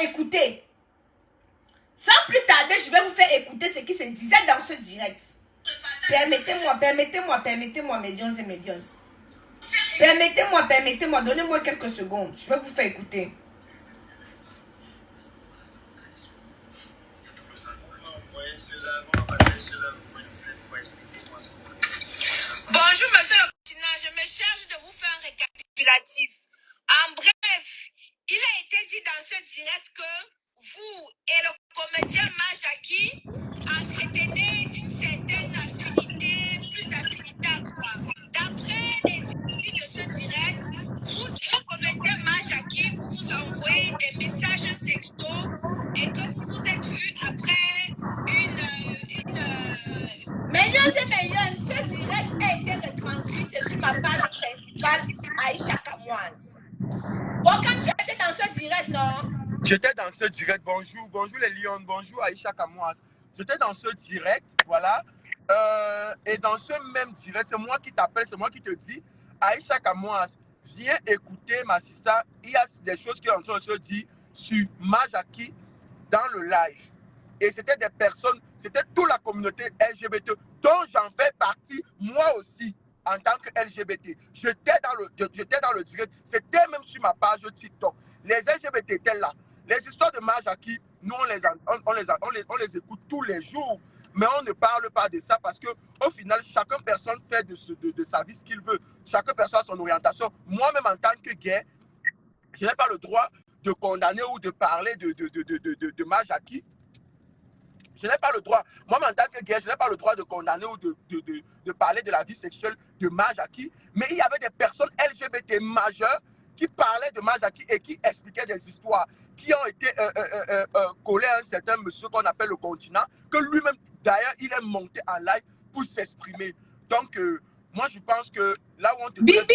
faire écouter. Sans plus tarder, je vais vous faire écouter ce qui se disait dans ce direct. Permettez-moi, médiums et médiums. Permettez-moi, donnez-moi quelques secondes. Je vais vous faire écouter. Bonjour, monsieur le président. Je me charge de vous faire un récapitulatif. En bref, il a été dit dans ce direct que vous et le comédien Majaki entretenez une certaine affinité, plus affinité à quoi? D'après les dits de ce direct, vous et le comédien Majaki, vous vous envoyez des messages sextos et que vous vous êtes vus après Millions et millions, ce direct a été retranscrit sur ma page principale, Aïcha Kamoise. Bon, quand tu étais dans ce direct, non? J'étais dans ce direct, bonjour les lions, bonjour Aïcha Kamoise. J'étais dans ce direct, voilà. Et dans ce même direct, c'est moi qui t'appelle, c'est moi qui te dis, Aïcha Kamoise, viens écouter ma sister. Il y a des choses qui sont en train de se dire sur Majaki dans le live. Et c'était des personnes, c'était toute la communauté LGBT dont j'en fais partie, moi aussi, en tant que LGBT. J'étais dans le direct, c'était même sur ma page TikTok. Les LGBT étaient là. Les histoires de Majaki, nous, on les écoute tous les jours. Mais on ne parle pas de ça parce qu'au final, chaque personne fait de sa vie ce qu'il veut. Chaque personne a son orientation. Moi-même, en tant que gay, je n'ai pas le droit de condamner ou de parler de Majaki. Je n'ai pas le droit. Moi, en tant que gay, je n'ai pas le droit de condamner ou de parler de la vie sexuelle de Majaki. Mais il y avait des personnes LGBT majeures qui parlaient de Majaki et qui expliquaient des histoires qui ont été collées à un certain monsieur qu'on appelle le continent, que lui-même, d'ailleurs, il est monté en live pour s'exprimer. Donc, moi, je pense que là où on te... Bibi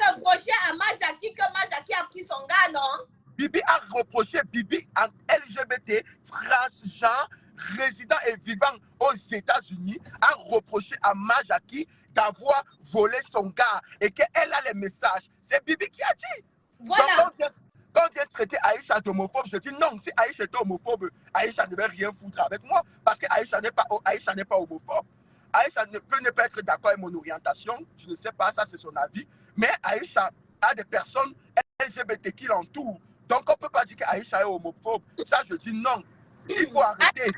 reprochait à Majaki que Majaki a pris son gars, non? Bibi a reproché, Bibi en LGBT, transgenre, résident et vivant aux États-Unis, a reproché à Majaki d'avoir volé son gars et qu'elle a les messages. C'est Bibi qui a dit. Voilà. Donc, quand on vient traiter Aïcha d'homophobe, je dis non, si Aïcha était homophobe, Aïcha ne devait rien foutre avec moi parce que Aïcha n'est pas homophobe. Aïcha ne peut ne pas être d'accord avec mon orientation, je ne sais pas, ça c'est son avis, mais Aïcha a des personnes LGBT qui l'entourent. Donc, on ne peut pas dire qu'Aïcha est homophobe. Ça, je dis non. Il faut arrêter.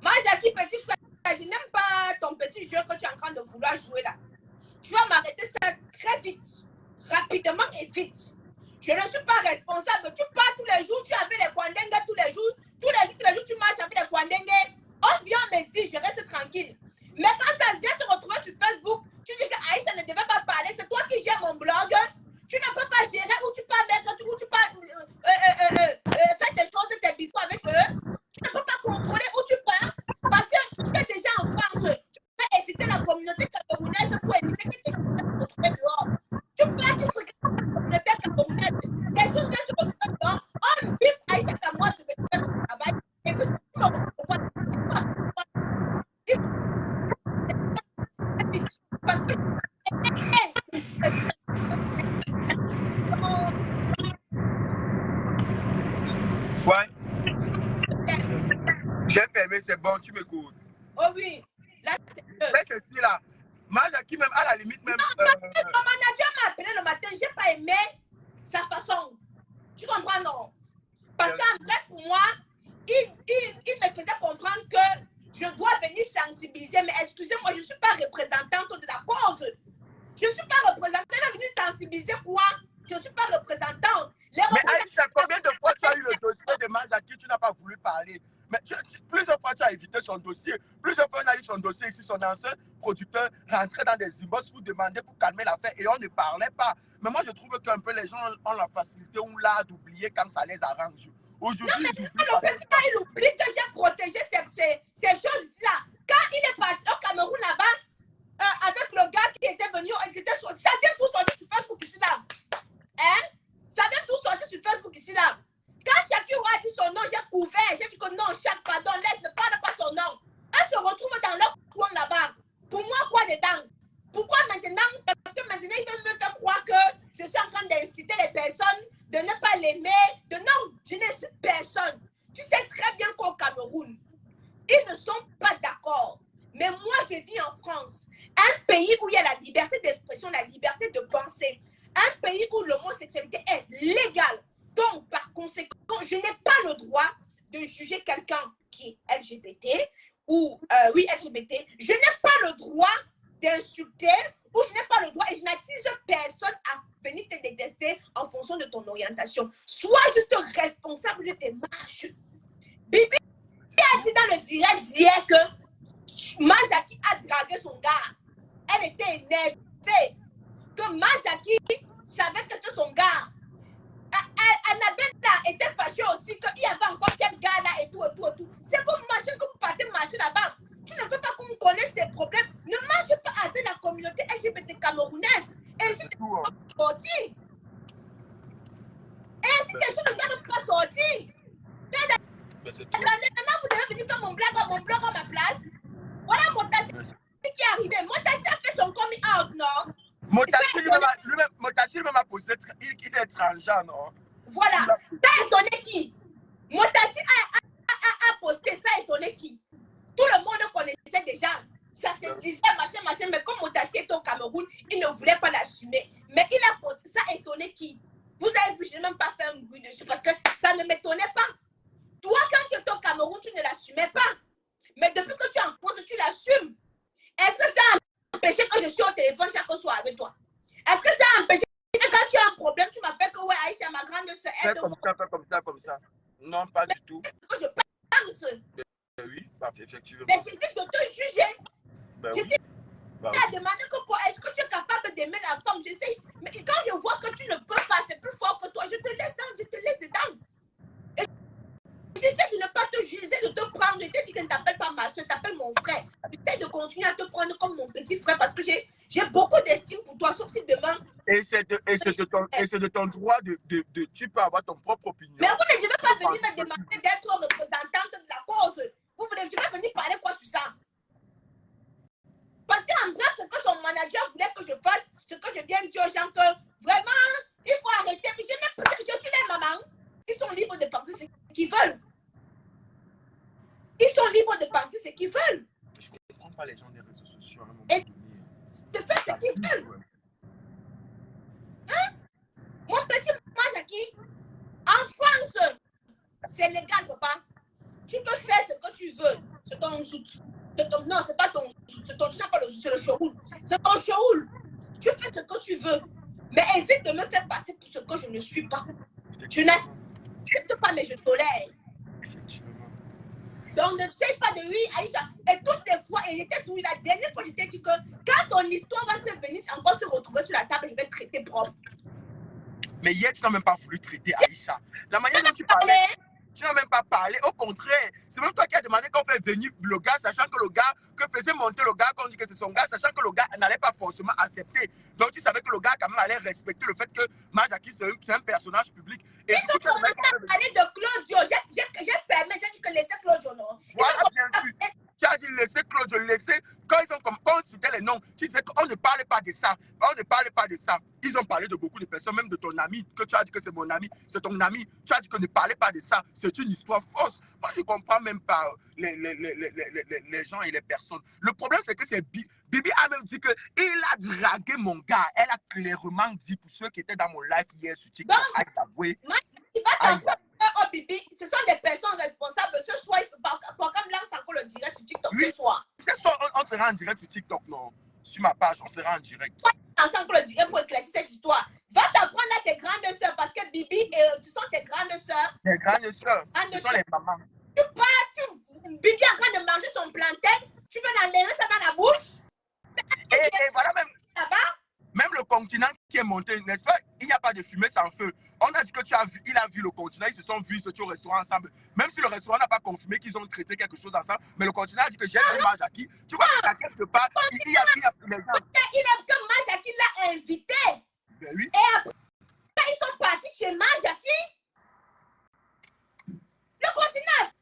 Majaki, petit frère, je n'aime pas ton petit jeu que tu es en train de vouloir jouer là. Tu vas m'arrêter ça très vite, rapidement et vite. Je ne suis pas responsable. Tu pars tous les jours, tu as fait les Kwandengue tous les jours. Tous les jours, tu marches avec les Kwandengue. On vient me dire, je reste tranquille. Mais quand ça vient se retrouver sur Facebook, tu dis que Aïcha ne devait pas parler. C'est toi qui gères mon blog. Tu ne peux pas gérer où tu peux mettre, où tu peux faire des choses, tes bisous avec eux. Tu ne peux pas contrôler où tu pars. Parce que tu es déjà en France. Tu peux éviter la communauté camerounaise pour éviter que tes choses viennent se retrouver dehors. Tu pars, tu fréquentes la communauté camerounaise. Tes choses viennent se retrouver dehors. On bip Aïcha Kamoise de faire son travail. Et puis tu me retrouves. Parce que Ouais. J'ai fermé, c'est bon, tu m'écoutes. oh oui, là c'est Mais c'est dit là. Majaki même, à la limite même... Mon manager m'a appelé le matin, je n'ai pas aimé sa façon. Tu comprends, non? Parce qu'en bref, pour moi, il me faisait comprendre que je dois venir sensibiliser. Mais excusez-moi, je ne suis pas représentante de la cause. Je ne suis pas représentante. Elle va venir sensibiliser quoi? Je ne suis pas représentante. Mais Aïcha, combien de fois tu as eu le dossier de Majaki, tu n'as pas voulu parler? Mais plusieurs fois, tu as évité son dossier. Plusieurs fois, on a eu son dossier ici. Son ancien producteur rentrait dans des inbox pour demander, pour calmer l'affaire et on ne parlait pas. Mais moi, je trouve qu'un peu les gens ont la facilité ou l'art d'oublier quand ça les arrange. Aujourd'hui, il oublie que j'ai protégé ces choses-là. Quand il est parti au Cameroun là-bas, avec le gars qui était venu, ça vient tout sortir sur Facebook ici là. Hein? Ça vient tout sortir sur Facebook ici là. Quand chacun a dit son nom, j'ai couvert. J'ai dit que non, pardon, laisse, ne parle pas son nom. Elle se retrouve dans leur coin là-bas. Pour moi, quoi dedans? Pourquoi maintenant? Parce que maintenant, il veut me faire croire que je suis en train d'inciter les personnes de ne pas l'aimer, de non, je ne cite personne. Tu sais très bien qu'au Cameroun, ils ne sont pas d'accord. Mais moi, je vis en France, un pays où il y a la liberté d'expression, la liberté de penser, un pays où l'homosexualité est légale. Donc, par conséquent, je n'ai pas le droit de juger quelqu'un qui est LGBT ou, oui, LGBT. Je n'ai pas le droit d'insulter ou je n'ai pas le droit et je n'attise personne à venir te détester en fonction de ton orientation. Sois juste responsable de tes marches. Bibi a dit dans le direct d'hier que Majaki a dragué son gars. Elle était énervée. Que Majaki savait que c'était son gars. Annabelle était fâchée aussi qu'il y avait encore quel gars là et tout. C'est pour marcher que vous partez marcher là-bas. Tu ne veux pas qu'on connaisse tes problèmes. Ne marche pas avec la communauté LGBT camerounaise. Et si tu ne peux pas sortir. Et si quelque chose ne doit pas sortir. Maintenant, vous devez venir faire mon blog à ma place. Voilà Motassi qui est arrivé. Motassi a fait son coming out, non? Motassi lui-même a posé, il est transgenre, non? Voilà. Ça a étonné qui? Motassi a posté, ça a étonné qui? Tout le monde connaissait déjà. Ça se disait, machin, mais comme Motassi est au Cameroun, il ne voulait pas l'assumer. Mais il a posté, ça a étonné qui? Vous avez vu, je n'ai même pas fait un bruit dessus parce que ça ne m'étonnait pas. Toi, quand tu es au Cameroun, tu ne l'assumais pas. Mais depuis que tu es en France, tu l'assumes. Est-ce que ça a empêché que je suis au téléphone chaque soir avec toi? Est-ce que ça a empêché que quand tu as un problème, tu m'appelles que ouais, Aïcha, ma grande soeur, Fais comme ça. Non, pas du tout. Que je pense. Oui, effectivement. Mais j'ai dit de te juger. Ben Je oui. t'ai demandé que est-ce que tu es capable d'aimer la femme? J'essaie. Mais quand je vois que tu ne peux pas, c'est plus fort que toi, je te laisse dedans. Et j'essaie de ne pas te juger, de te prendre. Je te dis que ne t'appelle pas ma soeur, t'appelle mon frère. J'essaie de continuer à te prendre comme mon petit frère parce que j'ai beaucoup d'estime pour toi, sauf si demain. Et c'est de ton droit tu peux avoir ton propre opinion. Mais vous ne devez pas venir me demander d'être représentante de la cause. Vous ne devez pas venir parler quoi sur ça? Parce qu'en bref, ce que son manager voulait que je fasse, ce que je viens dire aux gens que vraiment, il faut arrêter. Mais je suis les mamans. Ils sont libres de penser ce qu'ils veulent. Ils sont libres de penser ce qu'ils veulent. Je ne comprends pas les gens des réseaux sociaux à un moment Et donné. de faire ce qu'ils veulent. Hein? Mon petit Majaki, en France, c'est légal, papa. Tu peux faire ce que tu veux. C'est ton zout. Non, c'est pas ton zout. Tu n'as pas le zout, c'est le choroul. C'est ton choroul. Tu fais ce que tu veux. Mais évite de me faire passer pour ce que je ne suis pas. Je n'accepte pas, mais je tolère. Effectivement. Donc, ne sais pas de lui, Aïcha. Et toutes les fois, et j'étais tout, la dernière fois, je t'ai dit que quand ton histoire va se venir encore se retrouver sur la table, je vais traiter propre. Mais hier, tu n'as même pas voulu traiter Aïcha. La manière dont tu parlais, tu n'as même pas parlé. Au contraire, c'est même toi qui as demandé qu'on fait venir le gars, sachant que le gars, que faisait monter le gars, qu'on dit que c'est son gars, sachant que le gars n'allait pas forcément accepter. Donc tu savais que le gars quand même allait respecter le fait que Majaki c'est un personnage public. Et ils ont commencé à parler de Claudio. J'ai fermé, j'ai dit que laissez Claudio, non? Voilà, bien sûr. Tu as dit laisser Claudio, laisser. Quand on citait les noms, tu disais qu'on ne parlait pas de ça. On ne parlait pas de ça. Ils ont parlé de beaucoup de personnes, même de ton ami, que tu as dit que c'est mon ami, c'est ton ami. Tu as dit qu'on ne parlait pas de ça. C'est une histoire fausse. Moi, je ne comprends même pas les gens et les personnes. Le problème, c'est que c'est Bibi a même dit qu'il a dragué mon gars. Elle a clairement dit, pour ceux qui étaient dans mon live hier sur TikTok, il va t'apprendre, oh Bibi, ce sont des personnes responsables. Ce soir, programme lance encore le direct sur TikTok ce soir. Ce soir, on sera en direct sur TikTok, non? Sur ma page, on sera en direct. Ensemble le direct pour éclaircir cette histoire. Va t'apprendre à tes grandes sœurs parce que Bibi, ce sont tes grandes sœurs. Tes grandes sœurs, ce sont les mamans. Bibi est en train de manger son plantain. Tu veux l'enlever ça dans la bouche? Et voilà même. Là-bas? Même le continent qui est monté, n'est-ce pas? Il n'y a pas de fumée sans feu. On a dit que il a vu le continent, ils se sont vus au restaurant ensemble. Même si le restaurant n'a pas confirmé qu'ils ont traité quelque chose ensemble, mais le continent a dit que j'ai vu Majaki. Tu vois, à quelque part, il y a les gens. Il a que Majaki l'a invité. Ben oui. Et après, ils sont partis chez Majaki. Le continent,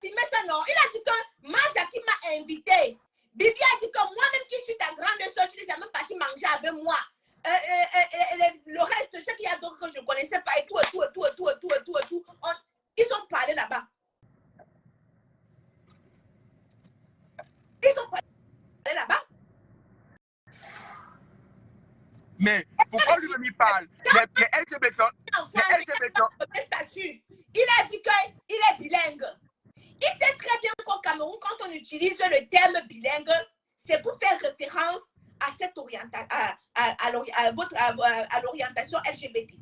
il met ça non. Il a dit que Majaki m'a invité. Bibi a dit que moi-même qui suis ta grande soeur, tu n'es jamais parti manger avec moi. Le reste, je sais qu'il y a d'autres que je ne connaissais pas et tout. je m'y parle. Les LGBT, les LGBT. Statut. Il a dit qu'il est bilingue. Il sait très bien qu'au Cameroun, quand on utilise le terme bilingue, c'est pour faire référence à cette à l'orientation LGBT.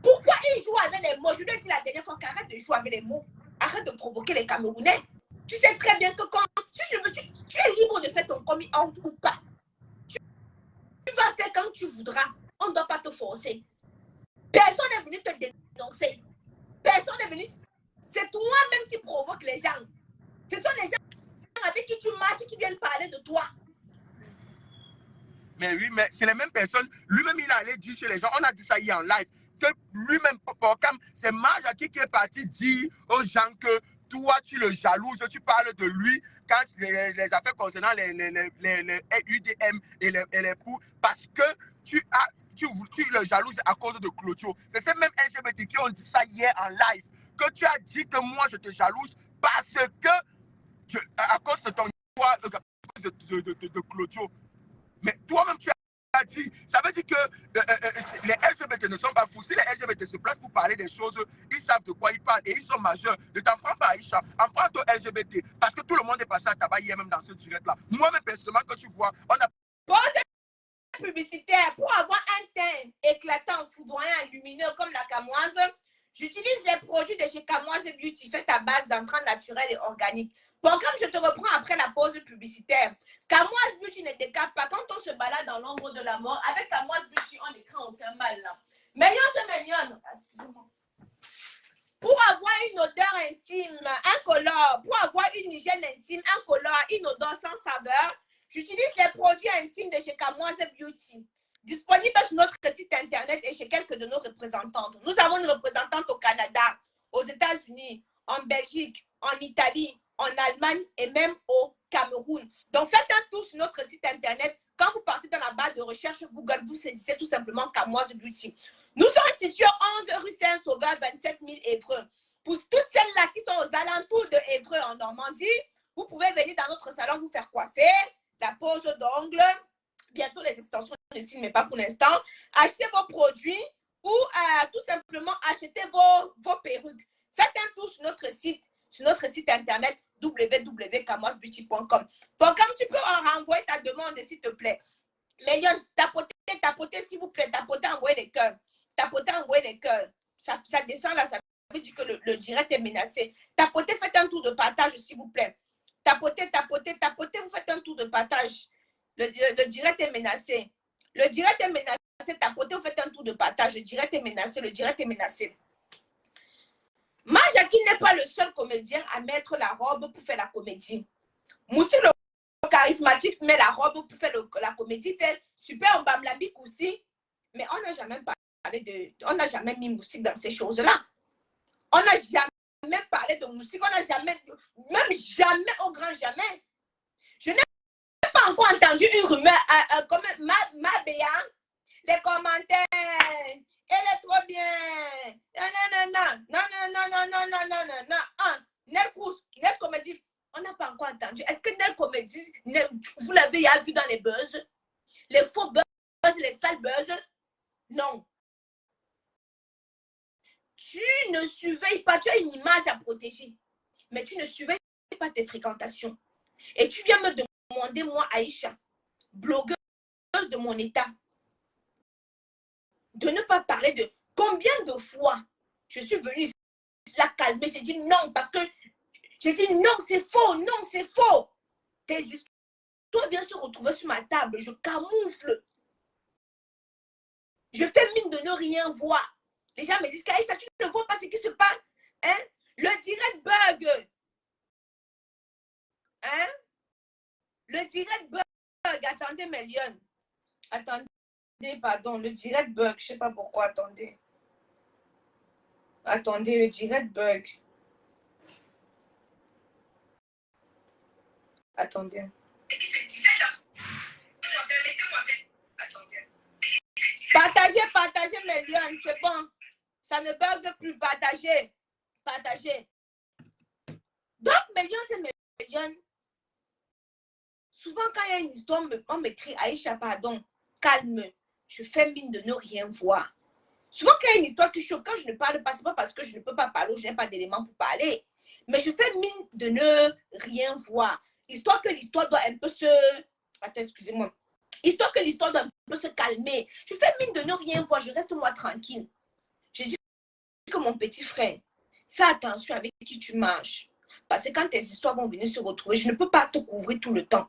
Pourquoi il joue avec les mots? Je lui ai dit la dernière fois qu'arrête de jouer avec les mots. Arrête de provoquer les Camerounais. Tu sais très bien que quand tu es libre de faire ton coming out ou pas. Tu vas faire quand tu voudras. On ne doit pas te forcer. Personne n'est venu te dénoncer. Personne n'est venu. C'est toi-même qui provoque les gens. Ce sont les gens avec qui tu marches qui viennent parler de toi. Mais oui, mais c'est les mêmes personnes. Lui-même, il allait dire chez les gens, on a dit ça hier en live, que lui-même, c'est Majaki qui est parti dire aux gens que toi, tu le jalouses, tu parles de lui quand les affaires concernant les UDM et les poux, parce que tu le jalouses à cause de Clotio. C'est ces mêmes LGBT qui ont dit ça hier en live, que tu as dit que moi, je te jalouse parce que, à cause de ton histoire, de Clotio. Mais toi-même, tu as dit, ça veut dire que les LGBT ne sont pas fous. Si les LGBT se placent pour parler des choses, ils savent de quoi ils parlent et ils sont majeurs. Ne t'en prends pas, Aïcha. Emprunte aux LGBT. Parce que tout le monde est passé à tabac hier même dans ce direct-là. Moi-même, personnellement, quand tu vois, on a... Publicitaire, pour avoir un teint éclatant, foudroyant, lumineux comme la camoise, j'utilise les produits de chez Camoise Beauty faits à base d'entrants naturels et organiques. Bon, comme je te reprends après la pause publicitaire, Camoise Beauty ne décape pas. Quand on se balade dans l'ombre de la mort, avec Camoise Beauty, on ne craint aucun mal là. Mignon, c'est mignon. Excusez-moi. Pour avoir une odeur intime, incolore, pour avoir une hygiène intime, incolore, une odeur sans saveur, j'utilise les produits intimes de chez Camoise Beauty, disponibles sur notre site internet et chez quelques de nos représentantes. Nous avons une représentante au Canada, aux États-Unis, en Belgique, en Italie, en Allemagne et même au Cameroun. Donc, faites un tour sur notre site internet. Quand vous partez dans la barre de recherche Google, vous saisissez tout simplement Camoise Beauty. Nous sommes situés 11 rue Saint-Sauveur, 27 000 Évreux. Pour toutes celles-là qui sont aux alentours de Évreux en Normandie, vous pouvez venir dans notre salon vous faire coiffer, la pose d'ongles, bientôt les extensions de cils, mais pas pour l'instant. Achetez vos produits ou tout simplement achetez vos perruques. Faites un tour sur notre site internet www.camoisebeauty.com. Bon, comme tu peux renvoyer ta demande, s'il te plaît. Mais Lyon, tapotez, s'il vous plaît, tapotez, envoyez les cœurs. Tapotez, envoyez les cœurs. Ça descend là, ça veut dire que le direct est menacé. Tapotez, faites un tour de partage, s'il vous plaît. Tapotez, vous faites un tour de partage. Le direct est menacé. Le direct est menacé. Tapotez, vous faites un tour de partage. Le direct est menacé. Le direct est menacé. Majaki n'est pas le seul comédien à mettre la robe pour faire la comédie. Moussi, le charismatique, met la robe pour faire la comédie. Fait super Mbamlabik aussi. Mais on n'a jamais parlé de... On n'a jamais mis Moussi dans ces choses-là. On n'a jamais parlé de Moussi. On n'a jamais... Même jamais, au grand jamais. Je n'ai pas encore entendu une rumeur comme ma Béa. Les commentaires, elle est trop bien. Non. Nel Pousse, Nel Comédie, on n'a pas encore entendu. Est-ce que Nel Comédie, vous l'avez vu dans les buzz? Les faux buzz, les sales buzz? Non. Tu ne surveilles pas, tu as une image à protéger, mais tu ne surveilles pas tes fréquentations. Et tu viens me demander, moi, Aïcha, blogueuse de mon état, de ne pas parler de combien de fois je suis venue la calmer. J'ai dit non, parce que j'ai dit non, c'est faux, non, c'est faux. Tes histoires viennent se retrouver sur ma table, je camoufle. Je fais mine de ne rien voir. Les gens me disent qu'Aïcha, tu ne vois pas ce qui se passe. Hein? Le direct bug. Hein? Le direct bug. Attendez, mes lions. Attendez, pardon, le direct bug. Je ne sais pas pourquoi, attendez. Attendez, le direct bug. Attendez. Partagez mes liens, c'est bon. Ça ne bug plus. Partagez. Donc, mes liens, c'est mes liens. Souvent, quand il y a une histoire, on m'écrit Aïcha, pardon, calme. je fais mine de ne rien voir. Souvent, quand il y a une histoire qui chauffe, quand je ne parle pas, ce n'est pas parce que je ne peux pas parler ou je n'ai pas d'éléments pour parler. Mais je fais mine de ne rien voir. Histoire que l'histoire doit un peu se... Attends, excusez-moi. Histoire que l'histoire doit un peu se calmer. Je fais mine de ne rien voir. Je reste moi tranquille. Je dis que mon petit frère, fais attention avec qui tu marches. Parce que quand tes histoires vont venir se retrouver, je ne peux pas te couvrir tout le temps.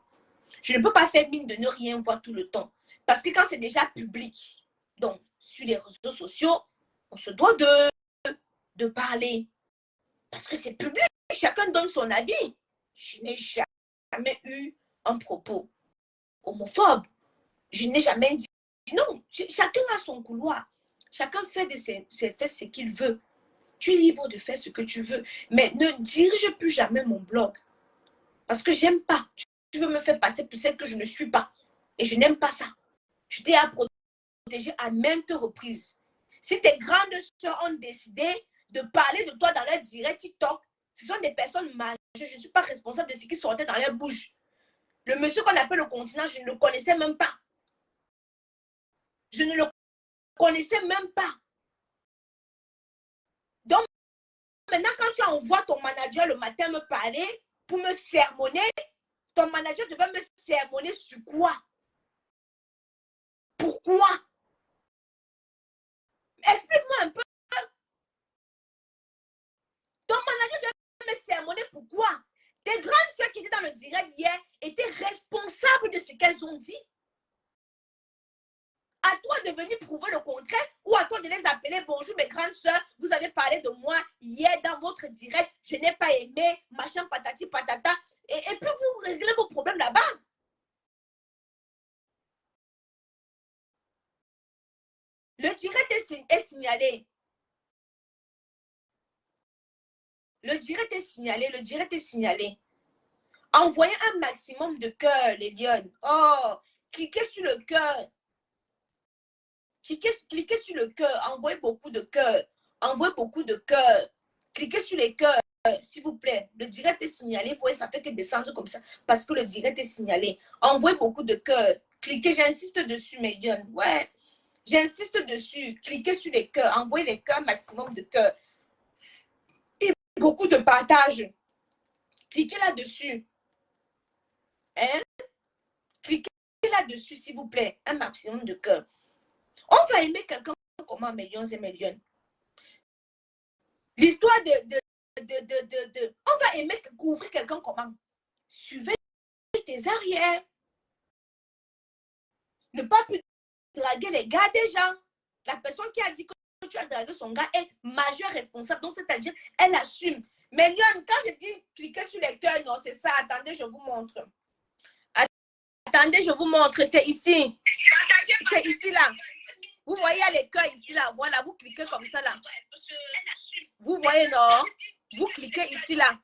Je ne peux pas faire mine de ne rien voir tout le temps. Parce que quand c'est déjà public, donc sur les réseaux sociaux, on se doit de parler. Parce que c'est public, chacun donne son avis. Je n'ai jamais eu un propos homophobe. Je n'ai jamais dit non. Chacun a son couloir. Chacun fait ce qu'il veut. Tu es libre de faire ce que tu veux. Mais ne dirige plus jamais mon blog. Parce que j'aime pas. Tu veux me faire passer pour celle que je ne suis pas. Et je n'aime pas ça. Je t'ai à protéger à maintes reprises. Si tes grandes soeurs ont décidé de parler de toi dans leur direct TikTok, ce sont des personnes majeures. Je ne suis pas responsable de ce qui sortait dans leur bouche. Le monsieur qu'on appelle le continent, je ne le connaissais même pas. Je ne le connaissais même pas. Donc, maintenant, quand tu envoies ton manager le matin me parler pour me sermonner, ton manager devait me sermonner sur quoi? Pourquoi? Explique-moi un peu. Ton manager devait me sermonner pourquoi? Tes grandes soeurs qui étaient dans le direct hier étaient responsables de ce qu'elles ont dit. À toi de venir prouver le contraire ou à toi de les appeler. Bonjour mes grandes soeurs, vous avez parlé de moi hier dans votre direct. Je n'ai pas aimé, machin patati patata. Et puis vous réglez vos problèmes là-bas. Le direct est signalé. Le direct est signalé. Le direct est signalé. Envoyez un maximum de cœur, les lionnes. Oh, cliquez sur le cœur. Cliquez sur le cœur. Envoyez beaucoup de cœur. Envoyez beaucoup de cœur. Cliquez sur les cœurs, s'il vous plaît. Le direct est signalé. Vous voyez, ça fait que descendre comme ça parce que le direct est signalé. Envoyez beaucoup de cœur. Cliquez, j'insiste dessus, mes lionnes. Ouais, j'insiste dessus. Cliquez sur les cœurs. Envoyez les cœurs, maximum de cœur. Et beaucoup de partage. Cliquez là-dessus. Hein? Cliquez là-dessus, s'il vous plaît. Un maximum de cœur. On va aimer quelqu'un comment, millions et millions. L'histoire on va aimer couvrir quelqu'un comment? Suivez tes arrières. Ne pas plus draguer les gars des gens. La personne qui a dit que tu as dragué son gars est majeure responsable. Donc, c'est-à-dire, elle assume. Mais Lyon, quand je dis cliquer sur les cœurs, non, c'est ça. Attendez, je vous montre. Attendez, je vous montre. C'est ici. C'est ici, là. Vous voyez les cœurs ici, là. Voilà, vous cliquez comme ça, là. Vous voyez, non? Vous cliquez ici, là.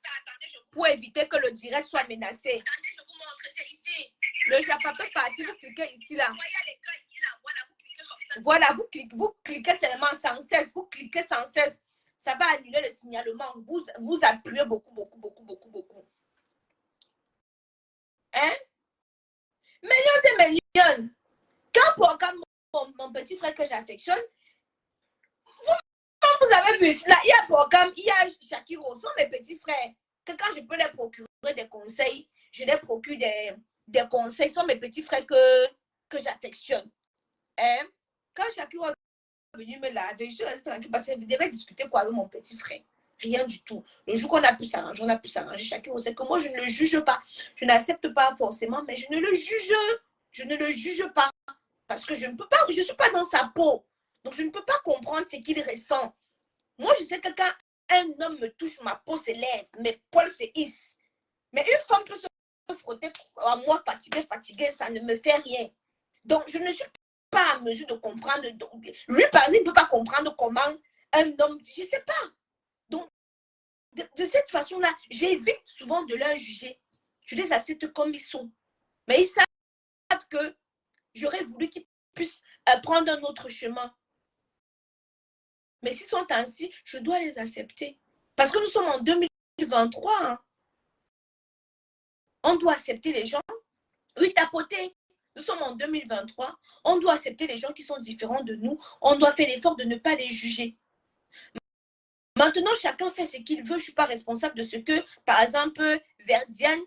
Pour éviter que le direct soit menacé. Le Japa peut partir, vous cliquez ici, là. Voilà, vous cliquez seulement sans cesse. Vous cliquez sans cesse. Ça va annuler le signalement. Vous appuyez beaucoup, beaucoup, beaucoup, beaucoup, beaucoup. Hein? Millions et millions. Quand mon petit frère que j'affectionne, vous avez vu cela, il y a programme, il y a Shakiro, sont mes petits frères. Que quand je peux les procurer des conseils, je les procure des conseils. Ce sont mes petits frères que j'affectionne. Hein? Quand Shakiro est venu me laver, je suis restée tranquille parce que je devais discuter quoi avec mon petit frère. Rien du tout. Le jour qu'on a pu s'arranger, on a pu s'arranger. Shakiro sait que moi, je ne le juge pas. Je n'accepte pas forcément, mais je ne le juge. Je ne le juge pas. Parce que je ne peux pas, je ne suis pas dans sa peau. Donc, je ne peux pas comprendre ce qu'il ressent. Moi, je sais que quand un homme me touche, ma peau se lève, mes poils se hissent. Mais une femme peut se frotter à moi, fatiguée, ça ne me fait rien. Donc, je ne suis pas en mesure de comprendre. Lui, par exemple, il ne peut pas comprendre comment un homme dit, je ne sais pas. Donc, de cette façon-là, j'évite souvent de leur juger. Je les accepte comme ils sont. Mais ils savent que j'aurais voulu qu'ils puissent prendre un autre chemin. Mais s'ils sont ainsi, je dois les accepter. Parce que nous sommes en 2023. Hein. On doit accepter les gens. Oui, tapoter. Nous sommes en 2023. On doit accepter les gens qui sont différents de nous. On doit faire l'effort de ne pas les juger. Maintenant, chacun fait ce qu'il veut. Je ne suis pas responsable de ce que, par exemple, Verdiane,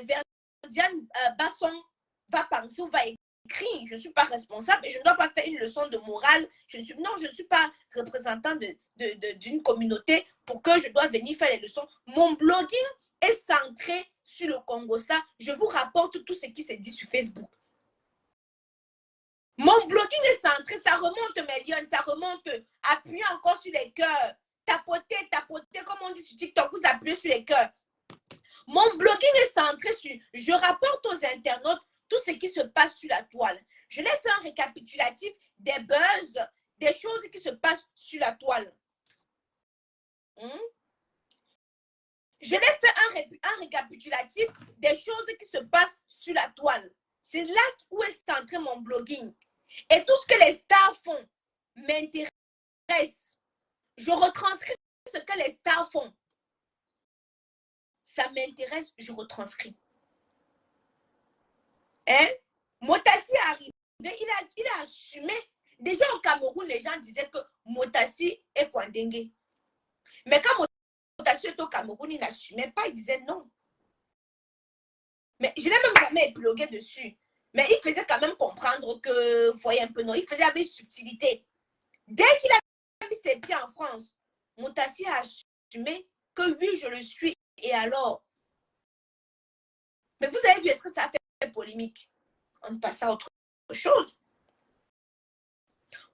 Verdiane Basson va penser ou va écrire. Je ne suis pas responsable et je ne dois pas faire une leçon de morale. Non, je ne suis pas représentant d'une communauté pour que je dois venir faire les leçons. Mon blogging est centré sur le Congo-Ça. Je vous rapporte tout ce qui se dit sur Facebook. Mon blogging est centré, ça remonte mes liens, ça remonte, appuyez encore sur les cœurs, tapoter, comme on dit sur TikTok, vous appuyez sur les cœurs. Mon blogging est centré sur, je rapporte aux internautes tout ce qui se passe sur la toile. Je l'ai fait un récapitulatif des buzz, des choses qui se passent sur la toile. Je l'ai fait un récapitulatif des choses qui se passent sur la toile. C'est là où est centré mon blogging. Et tout ce que les stars font m'intéresse. Je retranscris ce que les stars font. Ça m'intéresse, je retranscris. Hein? Motassi est arrivé, il a assumé. Déjà au Cameroun, les gens disaient que Motassi est Kwandengue. Mais quand Motassi est au Cameroun, il n'assumait pas, il disait non. Mais je n'ai même jamais éplugué dessus. Mais il faisait quand même comprendre que, vous voyez un peu, non, il faisait avec subtilité. Dès qu'il a mis ses pieds en France, Motassi a assumé que oui, je le suis. Et alors? Mais vous avez vu, est-ce que ça a fait polémique? On passe à autre chose.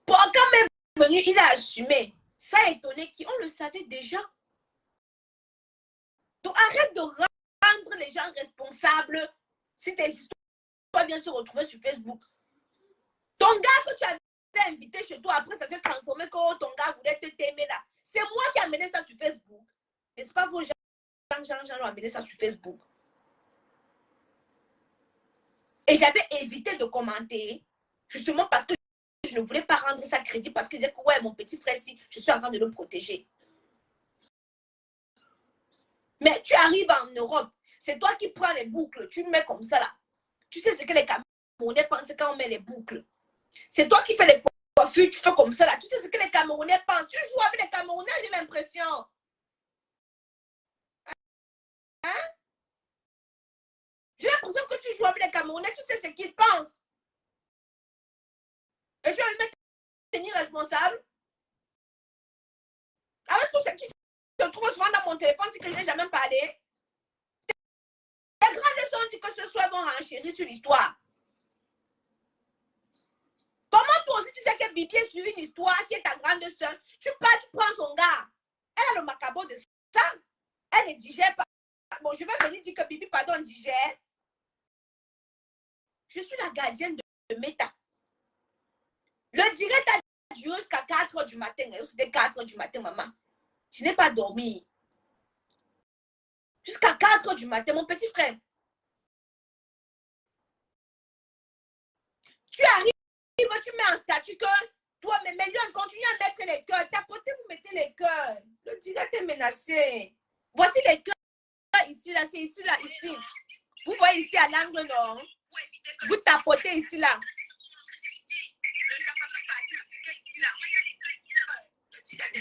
Pour quand même venu, il a assumé. Ça a étonné qui? On le savait déjà. Donc arrête de rendre les gens responsables si tes histoires doivent bien se retrouver sur Facebook. Ton gars que tu avais invité chez toi, après ça s'est transformé que ton gars voulait te t'aimer là. C'est moi qui ai amené ça sur Facebook. N'est-ce pas vos gens ont amené ça sur Facebook? Et j'avais évité de commenter, justement parce que je ne voulais pas rendre ça crédit, parce qu'il disait que ouais, mon petit frère, si je suis en train de le protéger. Mais tu arrives en Europe, c'est toi qui prends les boucles, tu mets comme ça là. Tu sais ce que les Camerounais pensent quand on met les boucles. C'est toi qui fais les coiffures, tu fais comme ça là. Tu sais ce que les Camerounais pensent. Tu joues avec les Camerounais, j'ai l'impression. Hein? J'ai l'impression que tu joues avec les Camerounais, tu sais ce qu'ils pensent. Et tu vas me tenir responsable. Avec tout ce qui se trouve souvent dans mon téléphone, c'est que je n'ai jamais parlé. Les grandes leçons dit que ce soir vont renchérir sur l'histoire. Comment toi aussi tu sais que Bibi est sur une histoire qui est ta grande soeur? Tu pars, tu prends son gars. Elle a le macabre de ça. Elle ne digère pas. Bon, je vais venir dire que Bibi, pardon, digère. Je suis la gardienne de Meta. Le direct a duré jusqu'à 4 h du matin. C'était 4 h du matin, maman. Je n'ai pas dormi. Jusqu'à 4 h du matin, mon petit frère. Tu arrives, tu mets en statut que toi, mais Léon, continue à mettre les cœurs. Tapotez, vous mettez les cœurs. Le direct est menacé. Voici les cœurs ici, là, c'est ici, là, ici. Vous voyez ici à l'angle nord. Vous tapotez ici, là.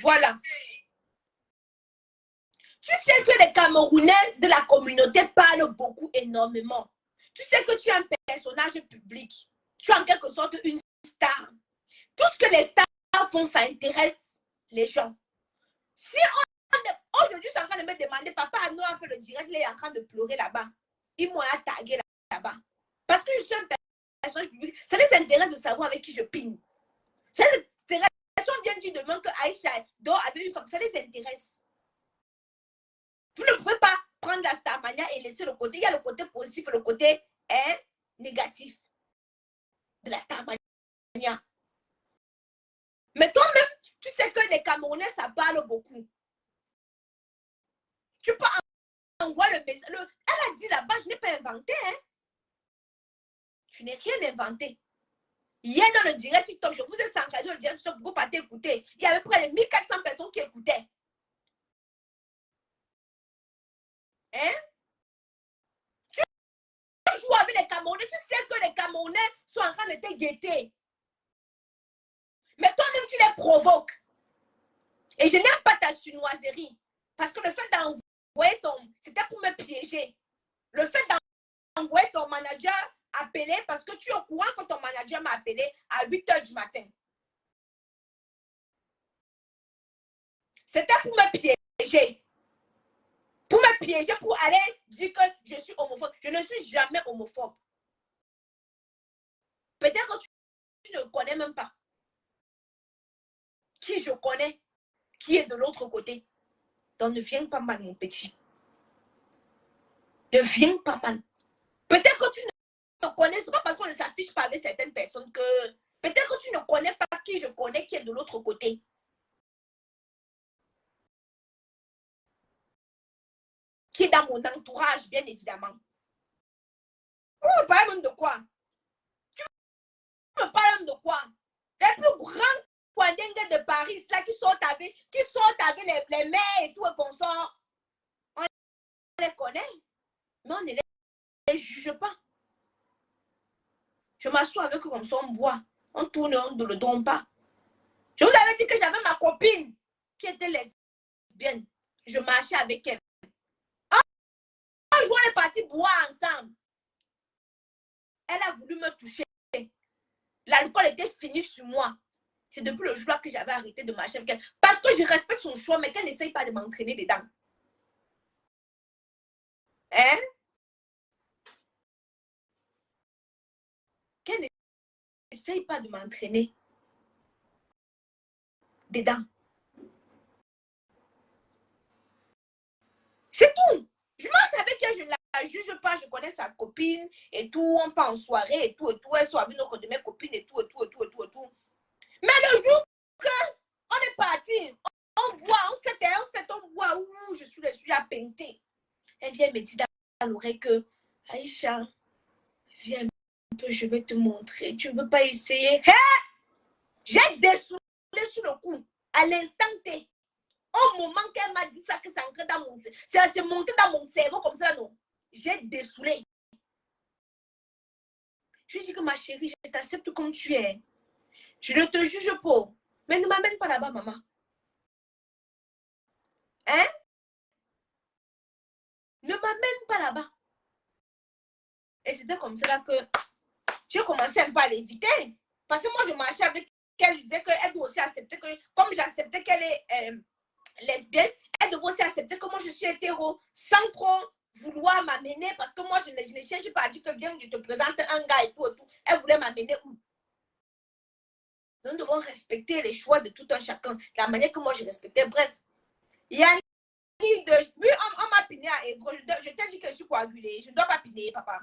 Voilà. Tu sais que les Camerounais de la communauté parlent beaucoup, énormément. Tu sais que tu es un personnage public. Tu es en quelque sorte une star. Tout ce que les stars font, ça intéresse les gens. Si aujourd'hui, je suis en train de me demander, papa Arnaud a fait le direct, il est en train de pleurer là-bas. Il m'a tagué là-bas. Parce que je suis un personnage public. Ça les intéresse de savoir avec qui je pine. Ça les intéresse. Elles sont bien dit demain que Aïcha dort avec une femme. Ça les intéresse. Vous ne pouvez pas prendre la starmania et laisser le côté. Il y a le côté positif et le côté négatif de la starmania. Mais toi-même, tu sais que les Camerounais, ça parle beaucoup. Tu peux envoyer le message. Elle a dit là-bas, je n'ai pas inventé. Hein? Je n'ai rien inventé. Hier dans le direct TikTok, je vous ai sanctionné le direct TikTok pour que vous partez écouter. Il y avait près de 1400 personnes qui écoutaient. Hein? Camerounais, tu sais que les Camerounais sont en train de te guetter. Mais toi-même, tu les provoques. Et je n'aime pas ta chinoiserie. Parce que le fait d'envoyer c'était pour me piéger. Le fait d'envoyer ton manager appeler, parce que tu es au courant que ton manager m'a appelé à 8h du matin. C'était pour me piéger. Pour me piéger, pour aller dire que je suis homophobe. Je ne suis jamais homophobe. Peut-être que tu ne connais même pas qui je connais, qui est de l'autre côté. Donc ne viens pas mal, mon petit. Ne viens pas mal. Peut-être que tu ne connais pas parce qu'on ne s'affiche pas avec certaines personnes que peut-être que tu ne connais pas qui je connais qui est de l'autre côté. Qui est dans mon entourage, bien évidemment. On me parle même de quoi? Tu me parles même de quoi? Les plus grands Kwandengue de Paris, là, qui sortent avec les mères et tout, et qu'on sort. On les connaît, mais on ne les juge pas. Je m'assois avec eux comme ça, on boit. On tourne, on ne le donne pas. Je vous avais dit que j'avais ma copine qui était lesbienne. Je marchais avec elle. Un jour, on est parti boire ensemble. Elle a voulu me toucher. L'alcool était fini sur moi. C'est depuis le jour que j'avais arrêté de marcher avec elle. Parce que je respecte son choix, mais qu'elle n'essaye pas de m'entraîner dedans. Hein? Qu'elle n'essaye pas de m'entraîner dedans. C'est tout. Je marche avec elle, je ne la juge pas, je connais sa copine et tout, on part en soirée et tout, elle soit avec une autre de mes copines et tout. Mais le jour qu'on est parti, on boit, on boit, ouh, je suis à peinter. Elle vient me dire dans l'oreille que, Aïcha, viens un peu, je vais te montrer. Tu ne veux pas essayer? Hey! J'ai dessoulé sur le coup, à l'instant T. Au moment qu'elle m'a dit ça, que c'est entré dans mon cerveau, c'est monté dans mon cerveau comme ça, non. J'ai dessoulé. Je lui ai dit que ma chérie, je t'accepte comme tu es. Je ne te juge pas. Mais ne m'amène pas là-bas, maman. Hein? Ne m'amène pas là-bas. Et c'était comme ça que j'ai commencé un peu à l'éviter. Parce que moi, je marchais avec elle. Je disais qu'elle doit aussi accepter que, comme j'acceptais qu'elle est lesbienne, elle doit aussi accepter que moi, je suis hétéro. Sans trop vouloir m'amener. Parce que moi, je ne cherche pas à dire que viens, je te présente un gars et tout et tout. Elle voulait m'amener où? Nous devons respecter les choix de tout un chacun. La manière que moi, je respectais. Bref. Il y a oui, on m'a piné à Évreux. Je t'ai dit que je suis coagulée. Je ne dois pas piner, papa.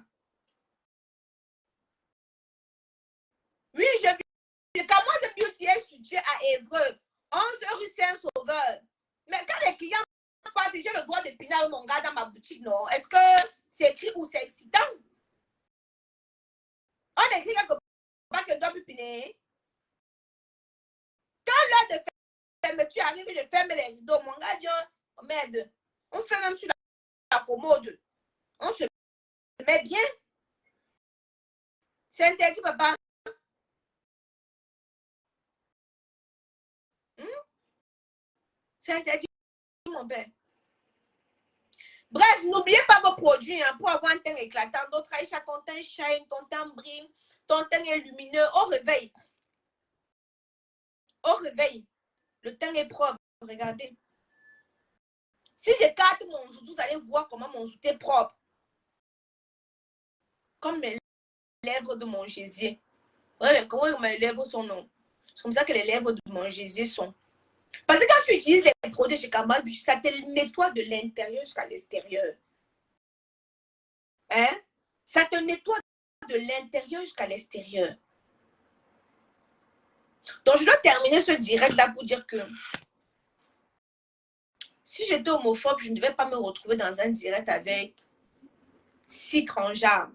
Oui, quand moi, The Beauty est situé à Évreux, 11 rue Saint-Sauveur. Mais quand les clients partent, j'ai le droit de piner avec mon gars dans ma boutique, non? Est-ce que c'est écrit ou c'est excitant? On écrit quelque part que je dois plus piner. Quand l'heure de fermeture arrive, je ferme les rideaux. Mon gars dit, oh merde, on fait même sur la commode. On se met bien. C'est interdit, papa. C'est interdit, mon père. Bref, n'oubliez pas vos produits hein, pour avoir un teint éclatant. D'autres, Aïcha, ton teint shine, ton teint brille, ton teint est lumineux. Au réveil. Au réveil. Le teint est propre. Regardez. Si j'écarte mon zout, vous allez voir comment mon zout est propre. Comme les lèvres de mon gésier. Voilà, comment mes lèvres sont non. C'est comme ça que les lèvres de mon gésier sont. Parce que quand tu utilises les produits chez Kamal, ça te nettoie de l'intérieur jusqu'à l'extérieur. Hein? Ça te nettoie de l'intérieur jusqu'à l'extérieur. Donc, je dois terminer ce direct-là pour dire que si j'étais homophobe, je ne devais pas me retrouver dans un direct avec 6 transgenres.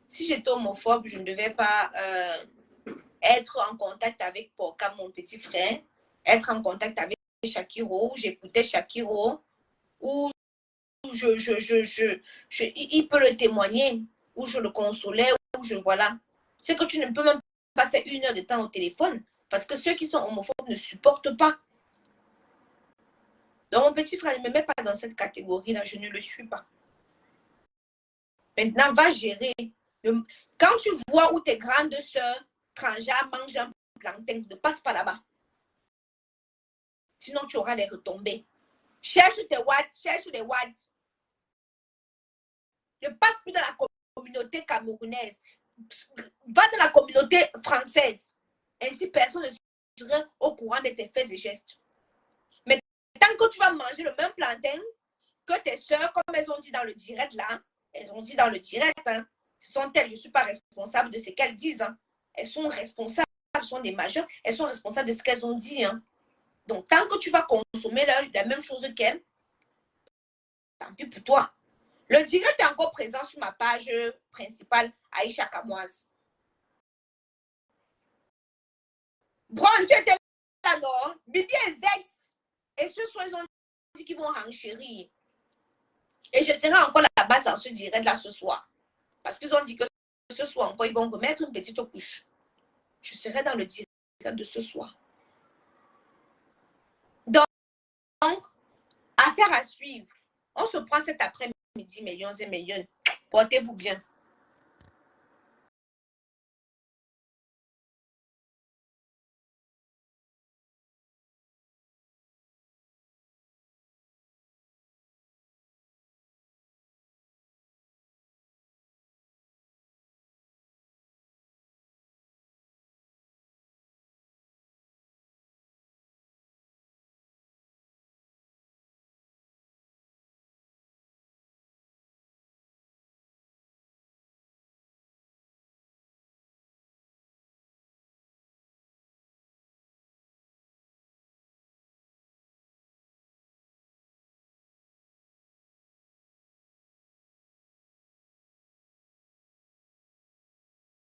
Si j'étais homophobe, je ne devais pas être en contact avec Porca, mon petit frère, être en contact avec Shakiro, j'écoutais Shakiro, ou il peut le témoigner, où je le consolais, où je, voilà. C'est que tu ne peux même pas faire 1 heure de temps au téléphone parce que ceux qui sont homophobes ne supportent pas. Donc, mon petit frère, ne me met pas dans cette catégorie-là, je ne le suis pas. Maintenant, va gérer. Quand tu vois où tes grandes sœurs étrangères mangent un plantain, ne passe pas là-bas. Sinon, tu auras les retombées. Cherche tes watts, cherche les watts. Ne passe plus dans la communauté camerounaise. Va dans la communauté française. Ainsi, personne ne sera au courant de tes faits et gestes. Mais tant que tu vas manger le même plantain que tes soeurs, comme elles ont dit dans le direct là, elles ont dit dans le direct, hein, ce sont elles, je ne suis pas responsable de ce qu'elles disent. Hein. Elles sont responsables, elles sont des majeures, elles sont responsables de ce qu'elles ont dit. Hein. Donc, tant que tu vas consommer la même chose qu'elles, tant pis pour toi. Le direct est encore présent sur ma page principale, Aïcha Kamoise. Bron, tu étais là, non? Bibi est vexe. Et ce soir, ils ont dit qu'ils vont renchérir. Et je serai encore là-bas dans ce direct-là ce soir. Parce qu'ils ont dit que ce soir encore, ils vont remettre une petite couche. Je serai dans le direct de ce soir. Donc, affaire à suivre. On se prend cet après-midi, millions et millions. Portez-vous bien.